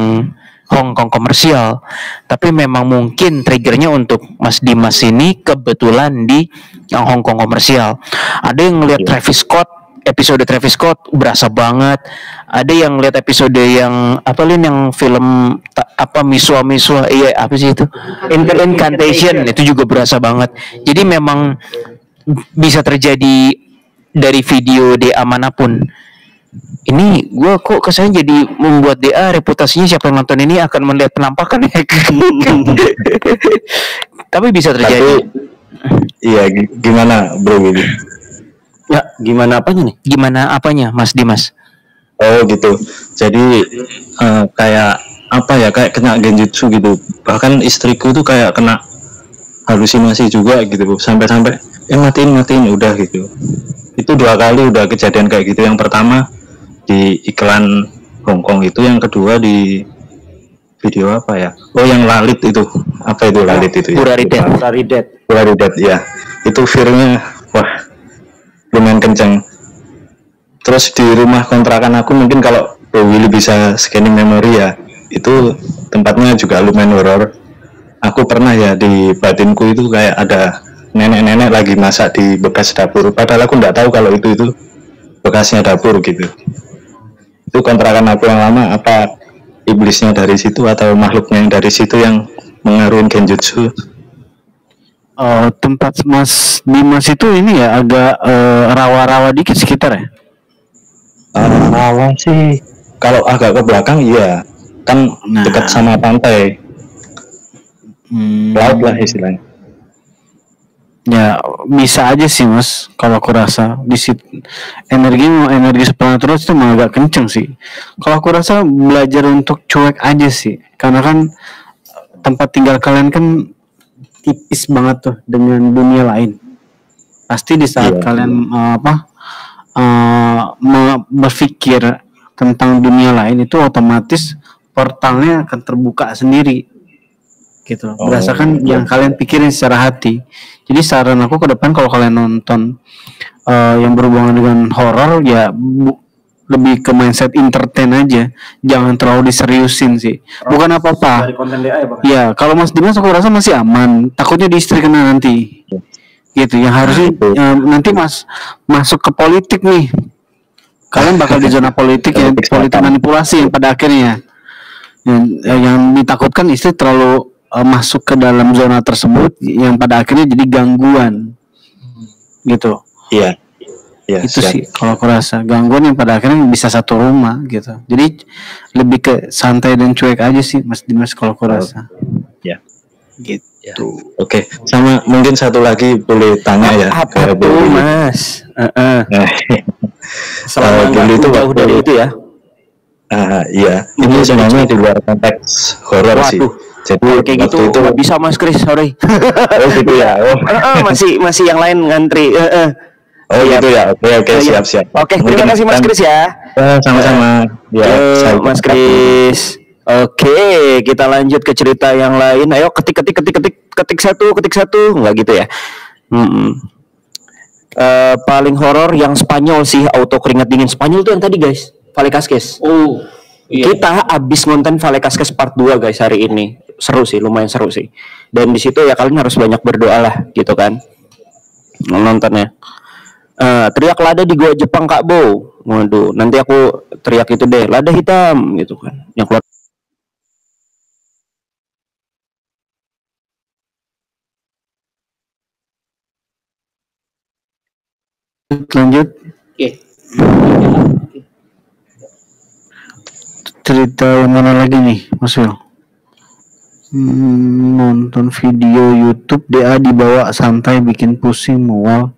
Hong Kong komersial, tapi memang mungkin triggernya untuk Mas Dimas ini kebetulan di yang Hong Kong komersial. Ada yang ngelihat Travis Scott, episode Travis Scott berasa banget. Ada yang lihat episode yang apa Lin, yang film miswa iya apa sih itu, Incantation, itu juga berasa banget. Jadi memang bisa terjadi dari video DA manapun. Ini gue kok kesannya jadi membuat DA reputasinya siapa yang nonton ini akan melihat penampakan ya. Tapi bisa terjadi. Iya, gimana Bro Willy? Ya, gimana apanya nih? Gimana apanya Mas Dimas? Oh gitu. Jadi kayak apa ya, kayak kena genjutsu gitu. Bahkan istriku tuh kayak kena halusinasi juga gitu, sampai matiin udah gitu. Itu 2 kali udah kejadian kayak gitu. Yang pertama di iklan Hong Kong itu, yang kedua di video apa ya? Oh, yang Lalit itu. Apa itu Lalit itu ya? Uraridet ya. Itu fear-nya wah lumayan kenceng. Terus di rumah kontrakan aku, mungkin kalau Willy bisa scanning memori ya, itu tempatnya juga lumayan horor. Aku pernah ya, di batinku itu kayak ada nenek-nenek lagi masak di bekas dapur, padahal aku nggak tahu kalau itu bekasnya dapur gitu. Itu kontrakan aku yang lama. Apa iblisnya dari situ atau makhluknya yang dari situ yang mengaruhin genjutsu? Tempat Mas Dimas itu ini ya agak rawa-rawa dikit sekitar ya? Rawa sih kalau agak ke belakang iya, kan dekat sama pantai, laut lah istilahnya. Ya bisa aja sih Mas, kalau aku rasa di situ energi supernatural itu emang agak kenceng sih. Kalau aku rasa belajar untuk cuek aja sih, karena kan tempat tinggal kalian kan tipis banget tuh dengan dunia lain. Pasti di saat kalian berpikir tentang dunia lain itu otomatis portalnya akan terbuka sendiri gitu. Berdasarkan yang kalian pikirin secara hati. Jadi saran aku ke depan kalau kalian nonton yang berhubungan dengan horor ya lebih ke mindset entertain aja, jangan terlalu diseriusin sih. Bukan apa-apa. Dari konten DA ya Bang? Ya, kalau Mas Dimas aku rasa masih aman. Takutnya di istri kena nanti. Gitu. Yang harusnya nanti Mas masuk ke politik nih. Kalian bakal di zona politik ya, politik manipulasi yang pada akhirnya yang ditakutkan istri terlalu masuk ke dalam zona tersebut yang pada akhirnya jadi gangguan. Gitu. Iya. Ya, itu siap. Sih kalau aku rasa gangguan yang pada akhirnya bisa satu rumah gitu. Jadi lebih ke santai dan cuek aja sih Mas Dimas kalau aku rasa. Ya. Gitu. Ya. Oke, sama mungkin satu lagi boleh tanya ya. Apa tuh Mas? Selama dulu itu jauh dari itu ya. Iya. Ini sebenarnya di luar konteks horor sih. Jadi kayak gitu itu nggak bisa Mas Kris, sorry. Oh gitu ya. Masih yang lain ngantri. Oh gitu ya. Oke, siap. Oke, terima kasih Mas Kris ya. Sama-sama. Ya, Mas Kris. Oke, kita lanjut ke cerita yang lain. Ayo ketik satu, nggak gitu ya? Paling horor yang Spanyol sih, auto keringat dingin. Spanyol tuh yang tadi guys, Vale Cascais. Oh, iya. Kita abis nonton Vale Cascais part 2 guys hari ini. Seru sih, lumayan seru sih. Dan di situ ya kalian harus banyak berdoa lah, gitu kan? Nontonnya. Teriak lada di gua Jepang Kak Bo. Waduh, nanti aku teriak itu deh, lada hitam gitu kan. Yang keluar. Lanjut. Oke. Cerita yang mana lagi nih, Mas Wil? Nonton video YouTube DA dibawa santai bikin pusing mual.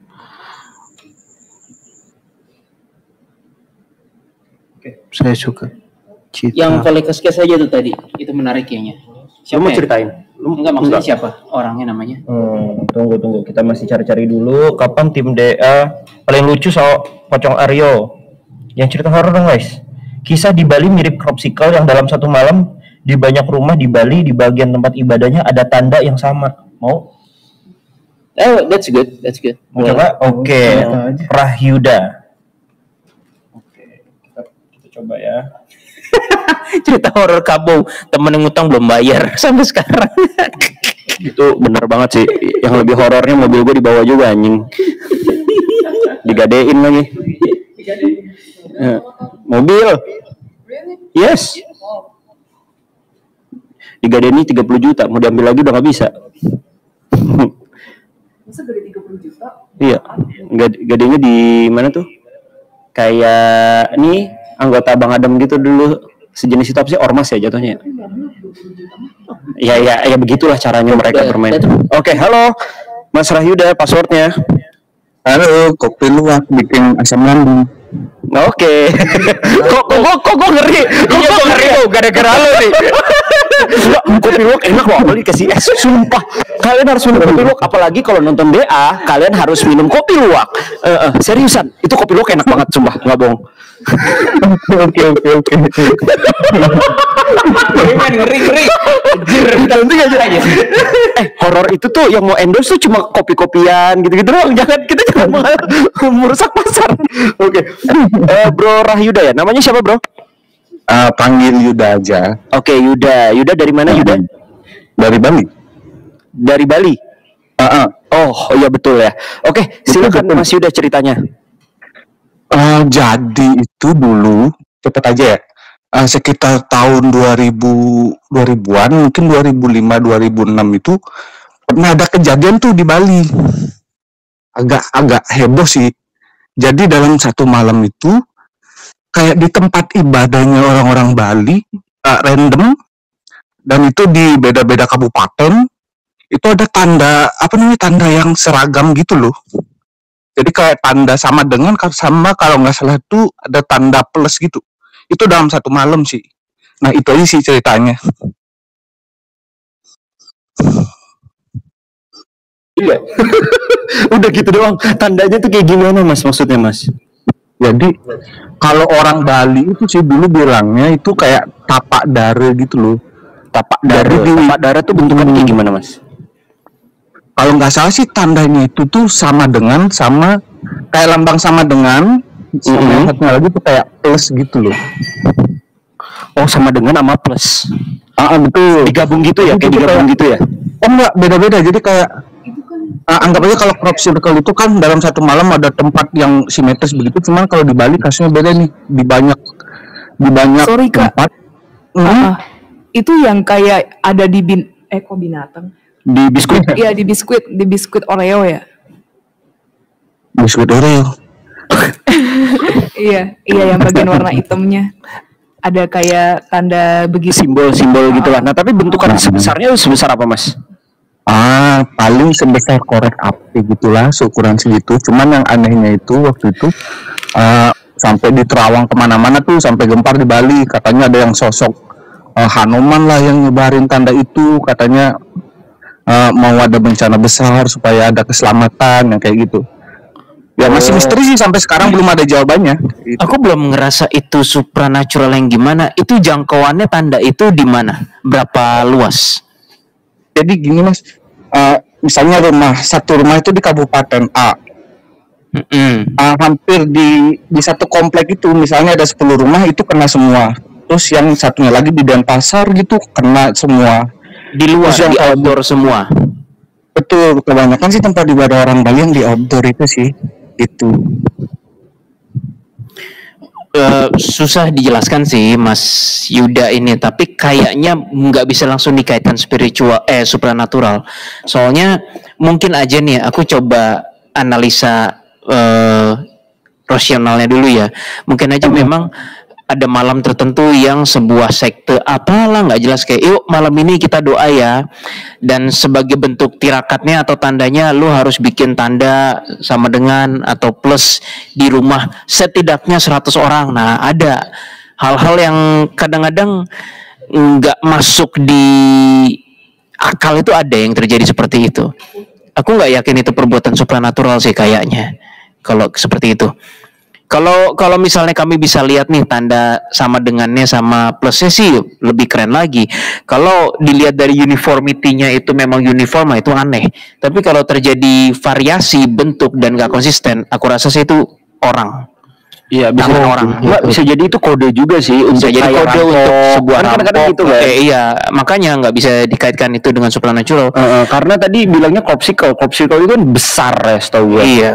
Saya suka cerita. Yang Vale Cascais aja tuh tadi, itu menarik kayaknya. Siapa mau ceritain? Enggak maksudnya siapa? Orangnya namanya? Tunggu. Kita masih cari-cari dulu. Kapan tim DA paling lucu soal Pocong Aryo? Yang cerita horor dong guys. Kisah di Bali mirip Cropsicle yang dalam satu malam di banyak rumah di Bali di bagian tempat ibadahnya ada tanda yang sama. Mau? Oh, that's good. Mau coba? Oke. Rahyuda. Coba ya. Cerita horor Kabo, temen yang ngutang belum bayar sampai sekarang. Itu bener banget sih. Yang lebih horornya mobil gue dibawa juga anjing. Digadein lagi. Mobil. Yes. Digadein 30 juta, mau diambil lagi udah gak bisa. Masa gede 30 juta? Iya. Gadenya di mana tuh? Kayak nih anggota Bang Adam gitu dulu, sejenis itu apa sih, ormas ya jatuhnya. Ya begitulah caranya mereka bermain. Oke, halo Mas Rahyuda, passwordnya. Halo, kopi luwak bikin asam lambung. Oke. Kok ngeri? Kok ngeri tuh gara-gara lo nih. Kopi luwak enak loh, apalagi kasih es. Sumpah, kalian harus minum kopi luwak. Apalagi kalau nonton DA, kalian harus minum kopi luwak. Seriusan, itu kopi luwak enak banget, sumpah, nggak bohong. Oke. Ngeri. Nanti aja. Horor itu tuh yang mau endorse tuh cuma kopi-kopian gitu-gitu doang. Kita jangan merusak pasar. Oke. Bro Rahyuda ya. Namanya siapa, Bro? Panggil Yuda aja. Oke, Yuda. Yuda dari mana, Yuda? Dari Bali. Dari Bali. Oh iya betul ya. Oke, silakan Mas Yuda ceritanya. Jadi itu dulu cepet aja ya. Sekitar tahun 2000-an, mungkin 2005-2006 itu pernah ada kejadian tuh di Bali. Agak heboh sih. Jadi dalam satu malam itu kayak di tempat ibadahnya orang-orang Bali random, dan itu di beda-beda kabupaten itu ada tanda yang seragam gitu loh. Jadi kayak tanda sama kalau nggak salah itu ada tanda plus gitu. Itu dalam satu malam sih. Nah itu aja sih ceritanya. Iya. Udah gitu doang. Tandanya tuh kayak gimana Mas, maksudnya Mas? Jadi kalau orang Bali itu sih dulu bilangnya itu kayak tapak dara gitu loh. Tapak dara tuh bentukannya kayak gimana Mas? Kalau nggak salah sih tandanya itu tuh sama kayak lambang sama dengan, sama yang satunya lagi tuh kayak plus gitu loh. Oh, sama dengan sama plus. Betul. Digabung gitu ya, kayak digabung gitu ya. Oh enggak, beda-beda. Jadi kayak anggap aja kalau crop circle itu kan dalam satu malam ada tempat yang simetris begitu, cuman kalau di Bali kasusnya beda nih, di banyak Sorry, Kak. tempat. Itu yang kayak ada di kok binatang? Di biskuit. Iya, di biskuit Oreo ya. Biskuit Oreo. Iya yang bagian warna hitamnya. Ada kayak tanda begitu. Simbol-simbol gitu lah. Nah, tapi bentukan sebesarnya sebesar apa, Mas? Paling sebesar korek api gitulah, seukuran segitu. Cuman yang anehnya itu waktu itu sampai di Terawang kemana-mana tuh, sampai gempar di Bali. Katanya ada yang sosok Hanuman lah yang nyebarin tanda itu. Katanya mau ada bencana besar supaya ada keselamatan yang kayak gitu. Ya masih misteri sih sampai sekarang belum ada jawabannya. Gitu. Aku belum ngerasa itu supranatural yang gimana. Itu jangkauannya tanda itu di mana? Berapa luas? Jadi gini Mas, misalnya satu rumah itu di Kabupaten A. Hampir di satu komplek itu misalnya ada 10 rumah itu kena semua. Terus yang satunya lagi di Denpasar gitu kena semua. Di luar, yang di outdoor semua. Betul, kebanyakan sih tempat ibadah orang Bali yang di outdoor itu sih. Itu susah dijelaskan sih Mas Yuda ini, tapi kayaknya nggak bisa langsung dikaitkan spiritual supranatural. Soalnya mungkin aja nih aku coba analisa rasionalnya dulu ya. Mungkin aja memang ada malam tertentu yang sebuah sekte apalah nggak jelas kayak yuk malam ini kita doa ya, dan sebagai bentuk tirakatnya atau tandanya lu harus bikin tanda sama dengan atau plus di rumah setidaknya 100 orang. Nah, ada hal-hal yang kadang-kadang nggak masuk di akal, itu ada yang terjadi seperti itu. Aku nggak yakin itu perbuatan supranatural sih kayaknya kalau seperti itu. Kalau misalnya kami bisa lihat nih tanda sama dengannya sama plusnya sih lebih keren lagi. Kalau dilihat dari uniformity-nya itu memang uniform, itu aneh. Tapi kalau terjadi variasi bentuk dan gak konsisten, aku rasa sih itu orang. Iya, bisa orang. Nggak, bisa jadi itu kode juga sih untuk jadi kode untuk sebuah kadang-kadang gitu kan. Iya, makanya nggak bisa dikaitkan itu dengan supernatural. Karena tadi bilangnya crop circle itu kan besar ya, setahu gue. Iya.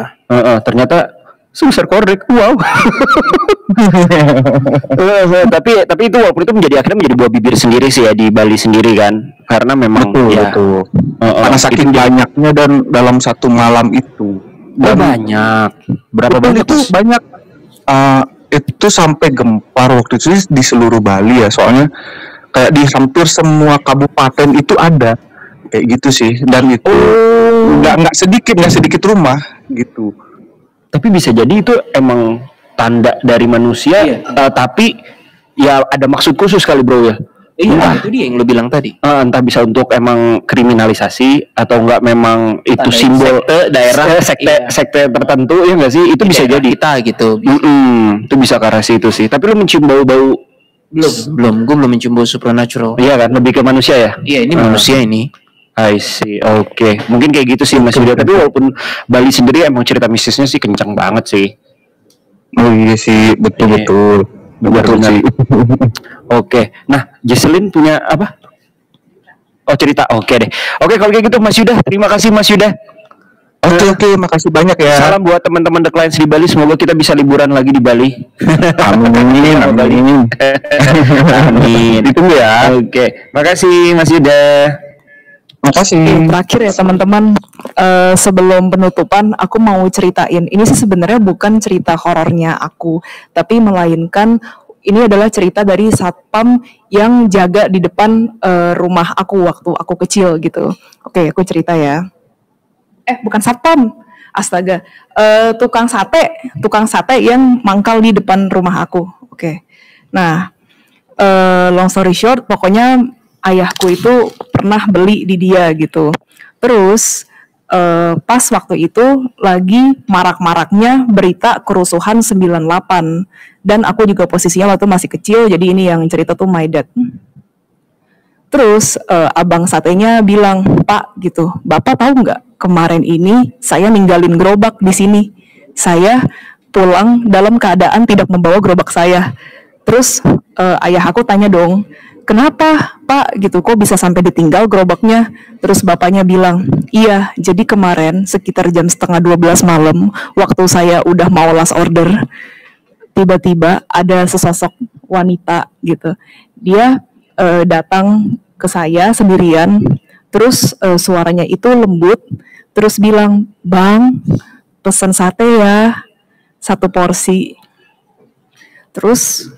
Ternyata sebesar korek, wow. tapi itu walaupun itu akhirnya menjadi buah bibir sendiri sih ya di Bali sendiri kan, karena memang betul. Karena saking banyaknya dan dalam satu malam itu banyak. Berapa banyak itu banyak. Itu sampai gempar waktu itu di seluruh Bali ya, soalnya kayak di hampir semua kabupaten itu ada kayak gitu sih, dan itu nggak sedikit rumah gitu. Tapi bisa jadi itu emang tanda dari manusia, tapi ya ada maksud khusus kali bro ya. Iya, itu dia yang lo bilang tadi. Entah bisa untuk emang kriminalisasi atau enggak memang itu tanda simbol sekte daerah, sekte tertentu ya enggak sih? Itu bisa jadi kita gitu. Itu bisa ke arah situ sih. Tapi lu mencium bau-bau? Belum. Gue belum mencium bau supernatural. Iya kan, lebih ke manusia ya? Iya, ini manusia ini. I see, oke. Mungkin kayak gitu sih Mas Yuda. Tapi walaupun Bali sendiri emang cerita mistisnya sih kencang banget sih. Oh iya sih, betul sih. Oke. Nah, Jesselyn punya apa? Oh, cerita. Oke deh. Oke, kalau kayak gitu Mas Yuda, terima kasih Mas Yuda. Oke, makasih banyak ya. Salam buat teman-teman The Clients di Bali. Semoga kita bisa liburan lagi di Bali. Amin. Amin. Ditunggu ya. Oke. Makasih Mas Yuda. Makasih. Terakhir ya teman-teman, sebelum penutupan aku mau ceritain. Ini sih sebenarnya bukan cerita horornya aku, tapi melainkan ini adalah cerita dari satpam yang jaga di depan rumah aku waktu aku kecil gitu. Oke, aku cerita ya. Bukan satpam, astaga, tukang sate yang mangkal di depan rumah aku. Oke. Nah, long story short, pokoknya ayahku itu pernah beli di dia gitu. Terus pas waktu itu lagi marak-maraknya berita kerusuhan 98, dan aku juga posisinya waktu masih kecil, jadi ini yang cerita tuh my dad. Terus abang satenya bilang, "Pak gitu, Bapak tahu nggak kemarin ini saya ninggalin gerobak di sini. Saya pulang dalam keadaan tidak membawa gerobak saya. Terus ayah aku tanya dong, kenapa Pak gitu, kok bisa sampai ditinggal gerobaknya? Terus bapaknya bilang, iya jadi kemarin sekitar jam 11:30 malam, waktu saya udah mau last order, tiba-tiba ada sesosok wanita gitu, dia datang ke saya sendirian, terus suaranya itu lembut, terus bilang, Bang pesen sate ya 1 porsi. Terus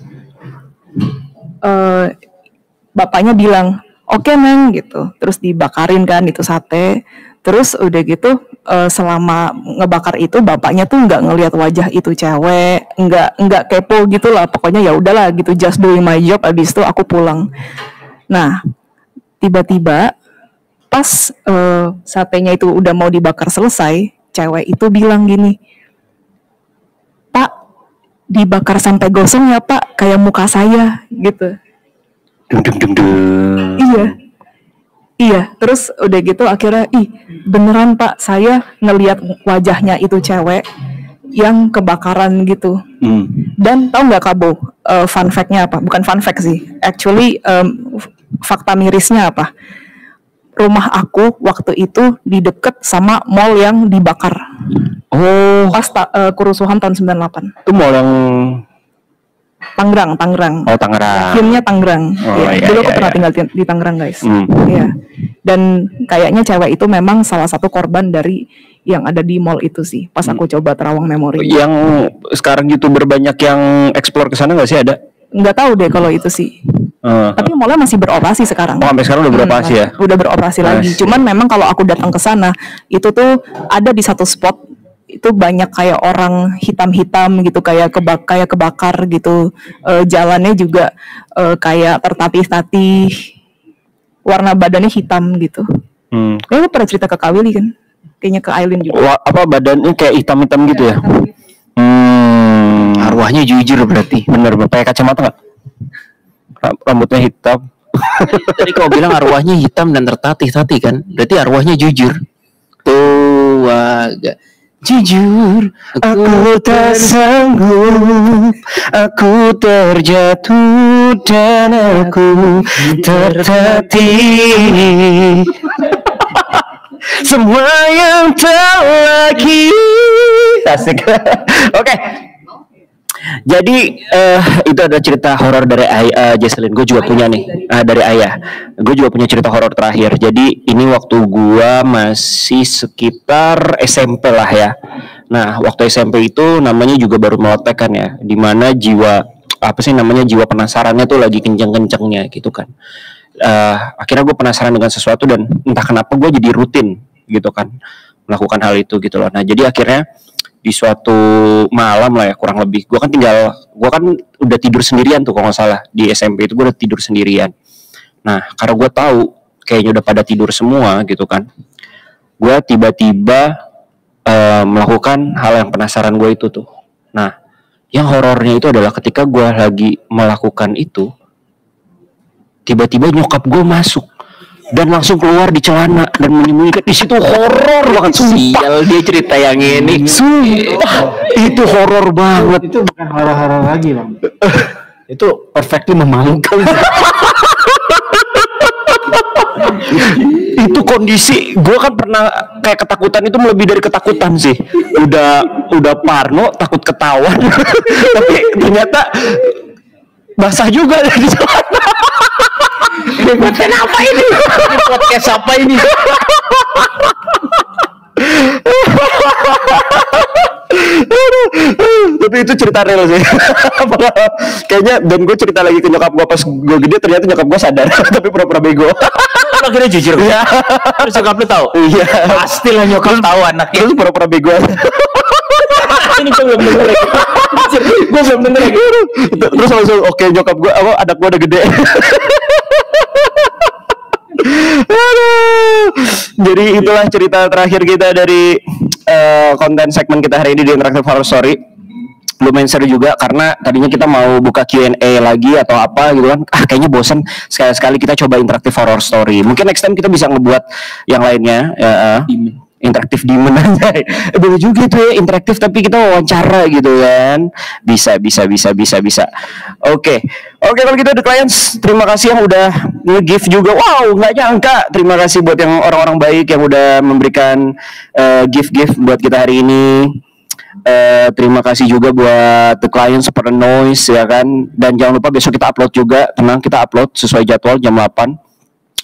bapaknya bilang, oke Neng gitu. Terus dibakarin kan itu sate. Terus udah gitu selama ngebakar itu bapaknya tuh nggak ngelihat wajah itu cewek, nggak kepo gitu lah. Pokoknya ya udahlah gitu, just doing my job. Abis itu aku pulang. Nah tiba-tiba pas satenya itu udah mau dibakar selesai, cewek itu bilang gini, Pak dibakar sampai gosong ya Pak, kayak muka saya gitu. Iya, terus udah gitu akhirnya, beneran Pak, saya ngelihat wajahnya itu cewek yang kebakaran gitu. Dan tahu nggak Kabo, fun fact-nya apa? Bukan fun fact sih, actually fakta mirisnya apa? Rumah aku waktu itu di deket sama mall yang dibakar. Oh, pas kerusuhan tahun 98. Itu mall yang Tangerang. Oh, Tangerang. Filmnya Tangerang. Oh, ya. Dulu aku pernah tinggal di Tangerang, guys. Iya. Dan kayaknya cewek itu memang salah satu korban dari yang ada di mall itu sih. Pas aku coba terawang memori. Yang sekarang YouTuber banyak yang explore ke sana nggak sih ada? Nggak tahu deh kalau itu sih. Tapi mallnya masih beroperasi sekarang. Oh, sampai sekarang udah beroperasi ya? Udah beroperasi lagi. Cuman memang kalau aku datang ke sana, itu tuh ada di satu spot itu banyak kayak orang hitam-hitam gitu, kayak kebakar gitu. Jalannya juga kayak tertatih-tatih, warna badannya hitam gitu. Kayaknya pernah cerita ke Kak Willy kan? Kayaknya ke Aileen juga. Apa badannya kayak hitam-hitam gitu ya? Arwahnya jujur berarti. Bener, pakai kacamata nggak? Rambutnya hitam. Tadi kau bilang arwahnya hitam dan tertatih-tatih kan? Berarti arwahnya jujur. Tuh, agak jujur. Aku tak sanggup, aku terjatuh dan aku tertatih. Semua yang tak lagi. Asik. Oke. Jadi itu ada cerita horor dari Jesselyn. Gue juga punya nih dari ayah. Gue juga punya cerita horor terakhir. Jadi ini waktu gue masih sekitar SMP lah ya. Nah waktu SMP itu namanya juga baru melek kan ya. Dimana jiwa jiwa penasarannya tuh lagi kenceng-kencengnya gitu kan. Akhirnya gue penasaran dengan sesuatu dan entah kenapa gue jadi rutin gitu kan melakukan hal itu gitu loh. Nah jadi akhirnya di suatu malam lah ya kurang lebih, gue kan udah tidur sendirian tuh kalau nggak salah di SMP itu gue udah tidur sendirian. Nah karena gue tahu kayaknya udah pada tidur semua gitu kan, gue tiba-tiba melakukan hal yang penasaran gue itu tuh. Nah yang horornya itu adalah ketika gue lagi melakukan itu, tiba-tiba nyokap gue masuk dan langsung keluar di celana dan menyembunyikan. Di situ horor banget. Sial, dia cerita yang ini. Sumpah, itu horor banget. Itu bukan horor-horor lagi bang. Itu perfectly memalukan. Itu kondisi gue kan pernah kayak ketakutan itu lebih dari ketakutan sih. Udah parno, takut ketahuan. Tapi ternyata basah juga di celana. Ini konten apa ini? Ini podcast apa ini? Tapi itu cerita real sih. Kayaknya dan gue cerita lagi ke nyokap gue pas gue gede, ternyata nyokap gue sadar tapi pura-pura bego. Akhirnya jujur. Iya. Terus nyokap lu tahu? Iya. Pastilah nyokap tahu anaknya. Terus pura-pura bego. Ini gue belum denger lagi. Gue belum denger lagi. Terus langsung oke, nyokap gue, anak gue udah gede. Jadi itulah cerita terakhir kita dari konten segmen kita hari ini di Interactive Horror Story. Lumayan seru juga karena tadinya kita mau buka Q&A lagi atau apa gitu kan. Kayaknya bosan, sekali-sekali kita coba Interactive Horror Story. Mungkin next time kita bisa ngebuat yang lainnya. interaktif demon aja. Boleh juga tuh ya interaktif tapi kita wawancara gitu kan. Bisa. Oke, kalau gitu The Clients, terima kasih yang udah nge-give juga. Wow, nggak nyangka. Terima kasih buat yang orang-orang baik yang udah memberikan gift buat kita hari ini. Terima kasih juga buat The Clients, Super Noise ya kan. Dan jangan lupa besok kita upload juga. Tenang, kita upload sesuai jadwal jam 8.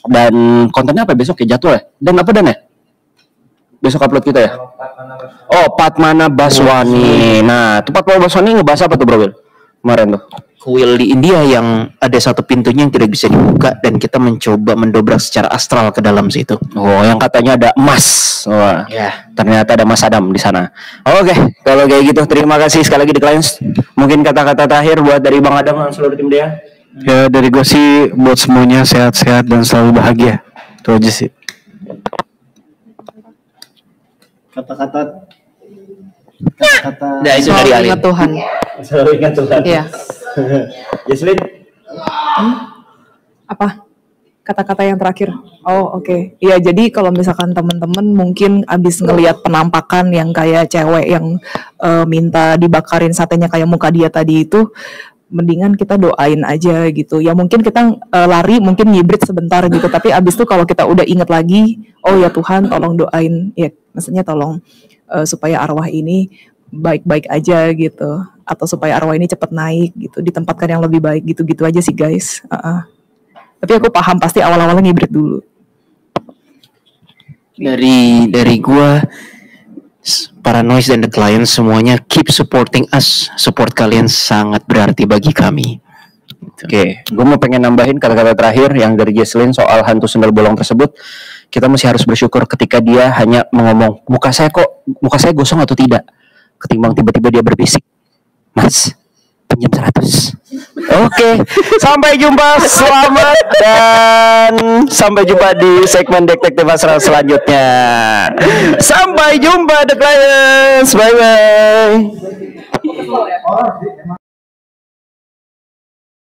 Dan kontennya apa besok ya jadwal ya? Dan apa Dan ya? Besok upload kita ya? Oh, Padmana Baswani. Nah, itu Padmana Baswani ngebahas apa tuh Bro Will? Kemarin tuh. Kuil di India yang ada satu pintunya yang tidak bisa dibuka dan kita mencoba mendobrak secara astral ke dalam situ. Oh, yang katanya ada emas. Wah, Ya. ternyata ada Mas Adam di sana. Oke, kalau kayak gitu terima kasih sekali lagi The Clients. Mungkin kata-kata terakhir buat dari Bang Adam dan seluruh tim dia. Ya dari gue sih buat semuanya sehat-sehat dan selalu bahagia. Itu aja sih. Kata-kata Nah, itu Selalu dari Alin. ingat Tuhan. Selalu ingat Tuhan. Iya. Yaslin. Apa kata-kata yang terakhir? Oh oke. Iya jadi kalau misalkan teman-teman mungkin abis ngelihat penampakan yang kayak cewek yang minta dibakarin satenya kayak muka dia tadi itu, mendingan kita doain aja gitu. Ya mungkin kita lari, mungkin ngibrit sebentar gitu. Tapi abis itu kalau kita udah inget lagi, oh ya Tuhan tolong doain, ya maksudnya tolong supaya arwah ini baik-baik aja gitu. Atau supaya arwah ini cepat naik gitu, ditempatkan yang lebih baik gitu-gitu aja sih guys. Tapi aku paham pasti awal-awalnya ngibrit dulu. Dari gua, para Noise dan The Clients semuanya keep supporting us. Support kalian sangat berarti bagi kami. Oke, gue mau pengen nambahin kata-kata terakhir yang dari Jesslyn soal hantu sendal bolong tersebut. Kita masih harus bersyukur ketika dia hanya mengomong, muka saya gosong atau tidak, ketimbang tiba-tiba dia berbisik, Mas, pinjam 100. Oke, sampai jumpa, selamat dan sampai jumpa di segmen Detektif Astral selanjutnya. Sampai jumpa The Clients, bye bye.